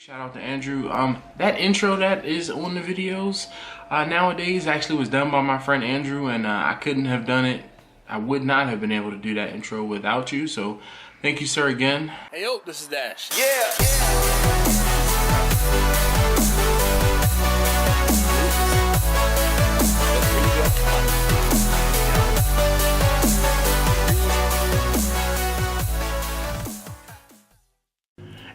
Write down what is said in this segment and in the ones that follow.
Shout out to Andrew. That intro that is on the videos nowadays actually was done by my friend Andrew, and I couldn't have done it. I would not have been able to do that intro without you. So thank you, sir, again. Hey, yo, this is Dash.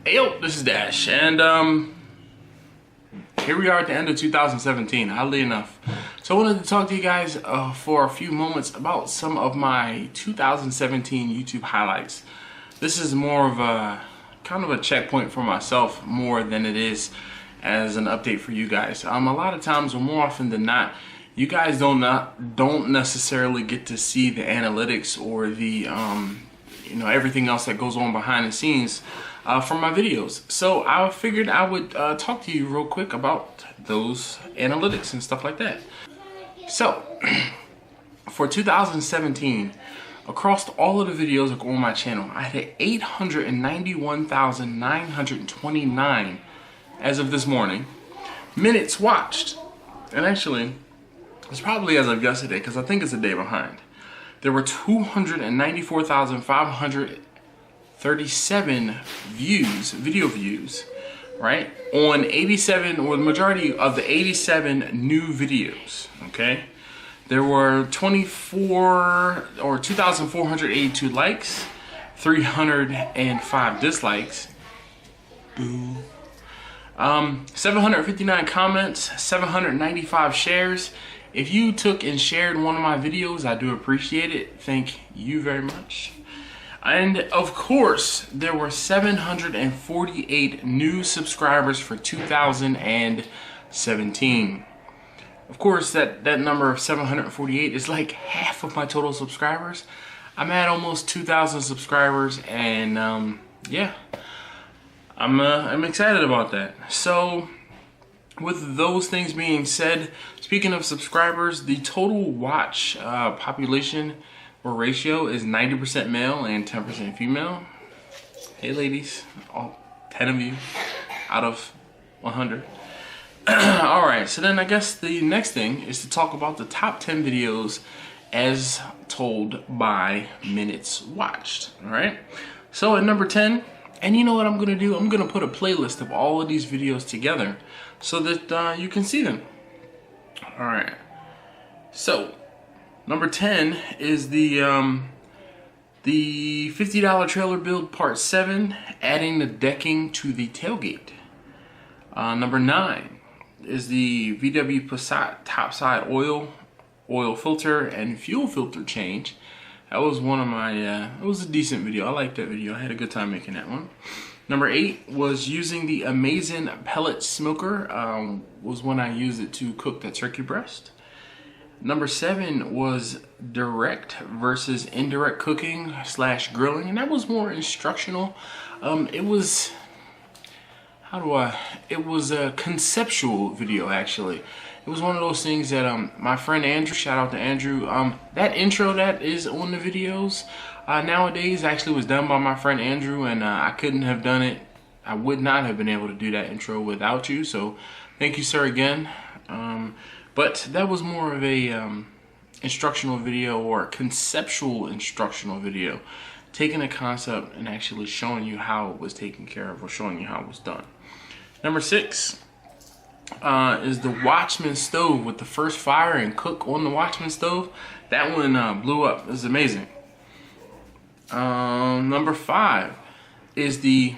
Hey, yo, this is Dash, and here we are at the end of 2017, oddly enough. So I wanted to talk to you guys for a few moments about some of my 2017 YouTube highlights. This is more of a kind of a checkpoint for myself more than it is as an update for you guys. A lot of times, or more often than not, you guys don't necessarily get to see the analytics or the everything else that goes on behind the scenes from my videos. So I figured I would talk to you real quick about those analytics and stuff like that. So for 2017, across all of the videos on my channel, I had 891,929 as of this morning minutes watched. And actually, it's probably as of yesterday because I think it's a day behind. There were 294,537 views, video views, right? On 87, or the majority of the 87 new videos, okay? There were 2,482 likes, 305 dislikes, boo. 759 comments, 795 shares. If you took and shared one of my videos, I do appreciate it. Thank you very much. And of course, there were 748 new subscribers for 2017. Of course, that number of 748 is like half of my total subscribers. I'm at almost 2,000 subscribers, and yeah, I'm excited about that. So, with those things being said, speaking of subscribers, the total watch population or ratio is 90% male and 10% female. Hey ladies, all 10 of you out of 100. Alright, so then I guess the next thing is to talk about the top 10 videos as told by minutes watched. Alright, so at number 10, and you know what I'm going to do? I'm going to put a playlist of all of these videos together so that you can see them. Alright, so number 10 is the $50 trailer build part 7, adding the decking to the tailgate. Number 9 is the VW Passat topside oil filter and fuel filter change. That was one of my, it was a decent video. I liked that video. I had a good time making that one. Number 8 was using the Amazing pellet smoker. Was when I used it to cook that turkey breast. Number 7 was direct versus indirect cooking / grilling, and that was more instructional. It was, it was a conceptual video actually. It was one of those things that my friend Andrew, shout out to Andrew, that intro that is on the videos nowadays actually was done by my friend Andrew, and I couldn't have done it. I would not have been able to do that intro without you. So thank you, sir, again. But that was more of a instructional video, or conceptual instructional video, taking a concept and actually showing you how it was taken care of, or showing you how it was done. Number 6 is the Watchman Stove with the first fire and cook on the Watchman Stove. That one blew up. It was amazing. Number 5 is the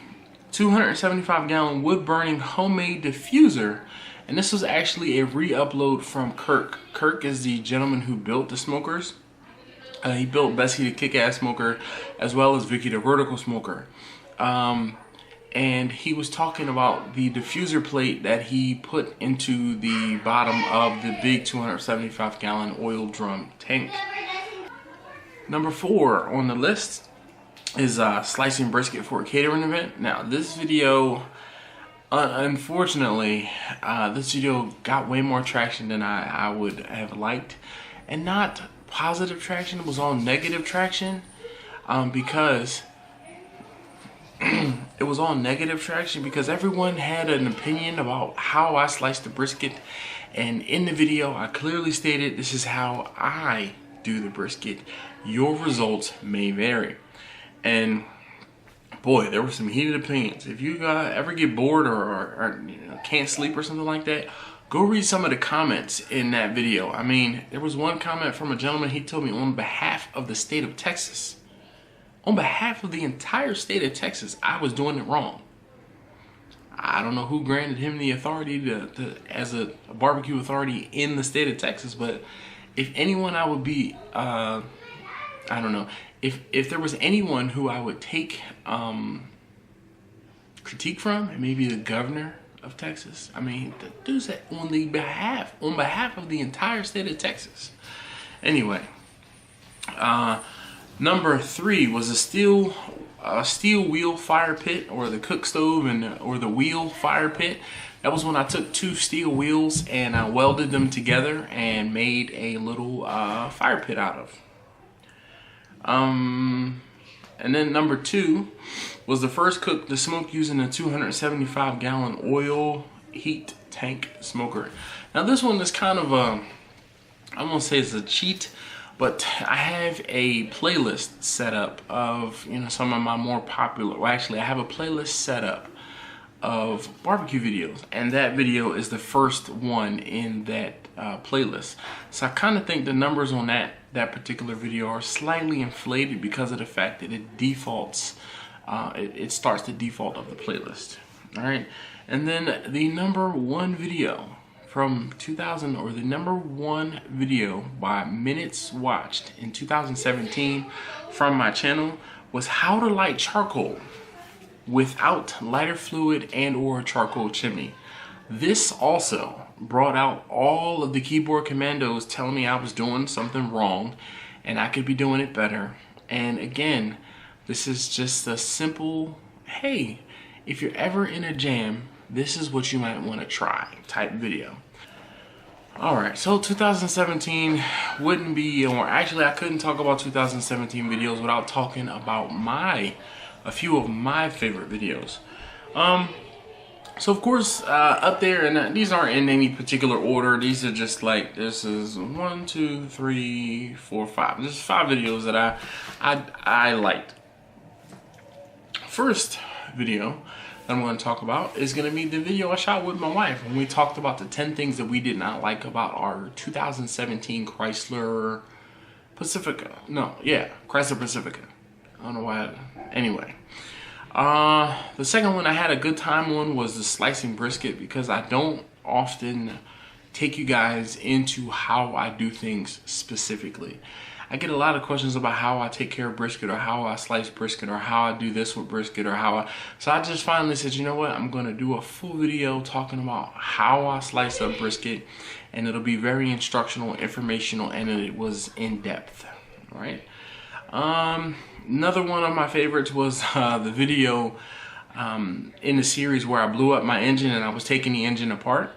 275-gallon wood-burning homemade diffuser. And this was actually a re-upload from Kirk. Kirk is the gentleman who built the smokers. He built Bessie the Kick-Ass Smoker, as well as Vicky the Vertical Smoker. And he was talking about the diffuser plate that he put into the bottom of the big 275-gallon oil drum tank. Number 4 on the list is slicing brisket for a catering event. Now, this video, unfortunately, this video got way more traction than I would have liked. And not positive traction, it was all negative traction. Because it was all negative traction because everyone had an opinion about how I sliced the brisket. And in the video, I clearly stated this is how I do the brisket. Your results may vary. And boy, there were some heated opinions. If you ever get bored or you know, can't sleep or something like that, go read some of the comments in that video. I mean, there was one comment from a gentleman. He told me on behalf of the state of Texas, on behalf of the entire state of Texas, I was doing it wrong. I don't know who granted him the authority to as a barbecue authority in the state of Texas, but if anyone I would be, I don't know, if there was anyone who I would take critique from, it may be the governor of Texas. I mean, the dude said on behalf of the entire state of Texas. Anyway, number 3 was a steel wheel fire pit, or the cook stove or the wheel fire pit. That was when I took 2 steel wheels and I welded them together and made a little fire pit out of. And then number 2 was the first cook to smoke using a 275 gallon oil heat tank smoker. Now this one is kind of a, I won't say it's a cheat, but I have a playlist set up of, you know, some of my more popular, well actually I have a playlist set up of barbecue videos, and that video is the first one in that playlist. So I kind of think the numbers on that particular video are slightly inflated because of the fact that it defaults, it starts the default of the playlist. All right, and then the number 1 video from 2000, or the number 1 video by minutes watched in 2017 from my channel was how to light charcoal without lighter fluid and or charcoal chimney. This also brought out all of the keyboard commandos telling me I was doing something wrong and I could be doing it better. And again, this is just a simple, hey, if you're ever in a jam, this is what you might want to try type video. Alright, so 2017 wouldn't be, or actually I couldn't talk about 2017 videos without talking about a few of my favorite videos. So of course, up there, and these aren't in any particular order, these are just like, this is 1, 2, 3, 4, 5. This is 5 videos that I liked. First video that I'm going to talk about is going to be the video I shot with my wife when we talked about the 10 things that we did not like about our 2017 Chrysler Pacifica. No, yeah, Chrysler Pacifica. I don't know why. Anyway, the second one I had a good time on was the slicing brisket, because I don't often take you guys into how I do things specifically. I get a lot of questions about how I take care of brisket, or how I slice brisket, or how I do this with brisket, or how so I just finally said, you know what, I'm going to do a full video talking about how I slice up brisket, and it'll be very instructional, informational, and it was in depth. All right. Another one of my favorites was the video in the series where I blew up my engine and I was taking the engine apart.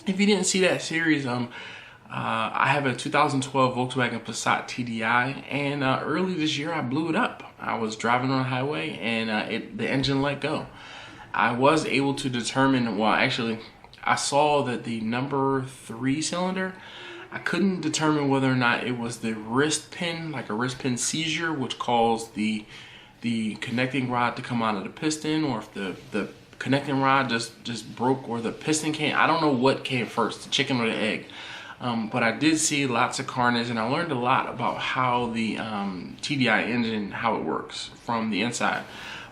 If you didn't see that series, I have a 2012 Volkswagen Passat TDI, and early this year I blew it up. I was driving on the highway and the engine let go. I was able to determine, well actually I saw that the number 3 cylinder, I couldn't determine whether or not it was the wrist pin, like a wrist pin seizure, which caused the connecting rod to come out of the piston, or if the connecting rod just broke, or the piston came. I don't know what came first, the chicken or the egg. But I did see lots of carnage, and I learned a lot about how the TDI engine, how it works from the inside.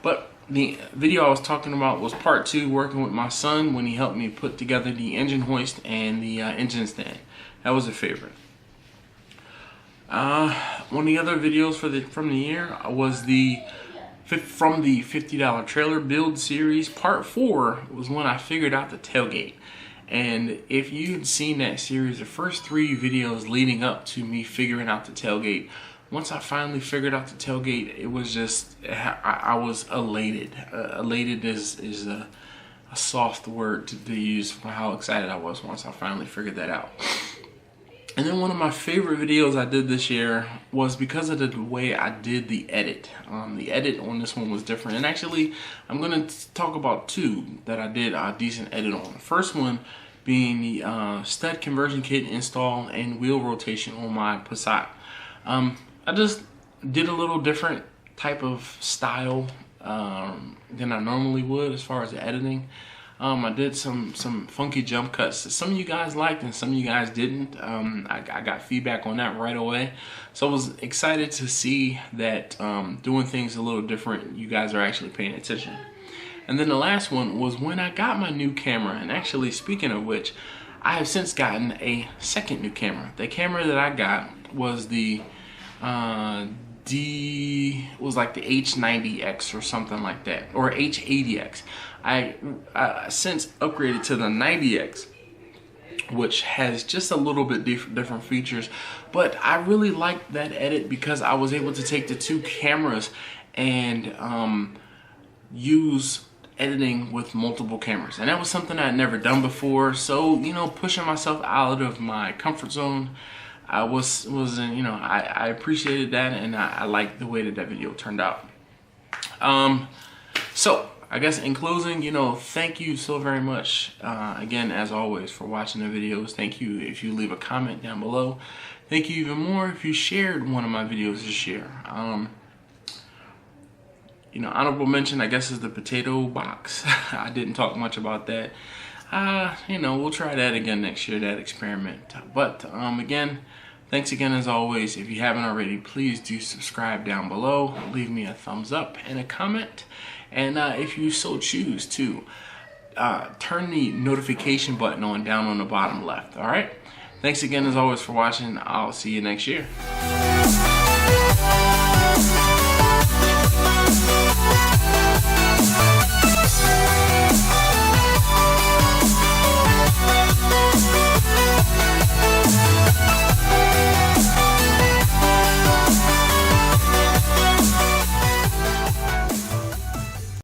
But the video I was talking about was part 2, working with my son when he helped me put together the engine hoist and the engine stand. That was a favorite. One of the other videos from the year was from the $50 trailer build series. Part 4 was when I figured out the tailgate. And if you had seen that series, the first 3 videos leading up to me figuring out the tailgate, once I finally figured out the tailgate, it was just, I was elated. Elated is a soft word to use for how excited I was once I finally figured that out. And then one of my favorite videos I did this year was because of the way I did the edit. The edit on this one was different. And actually, I'm going to talk about two that I did a decent edit on. The first one being the stud conversion kit install and wheel rotation on my Passat. I just did a little different type of style than I normally would as far as the editing. I did some funky jump cuts that some of you guys liked and some of you guys didn't. I got feedback on that right away. So I was excited to see that doing things a little different, you guys are actually paying attention. And then the last one was when I got my new camera. And actually, speaking of which, I have since gotten a second new camera. The camera that I got was the was like the H90X or something like that, or H80X. I since upgraded to the 90X, which has just a little bit different features, but I really liked that edit because I was able to take the two cameras and use editing with multiple cameras, and that was something I had never done before. So, you know, pushing myself out of my comfort zone, I was you know, I appreciated that, and I liked the way that video turned out. So I guess in closing, you know, thank you so very much again, as always, for watching the videos. Thank you if you leave a comment down below. Thank you even more if you shared one of my videos this year. You know, honorable mention, I guess, is the potato box. I didn't talk much about that. You know, we'll try that again next year, that experiment. But again, thanks again as always. If you haven't already, please do subscribe down below. Leave me a thumbs up and a comment. And if you so choose to, turn the notification button on down on the bottom left. All right? Thanks again as always for watching. I'll see you next year.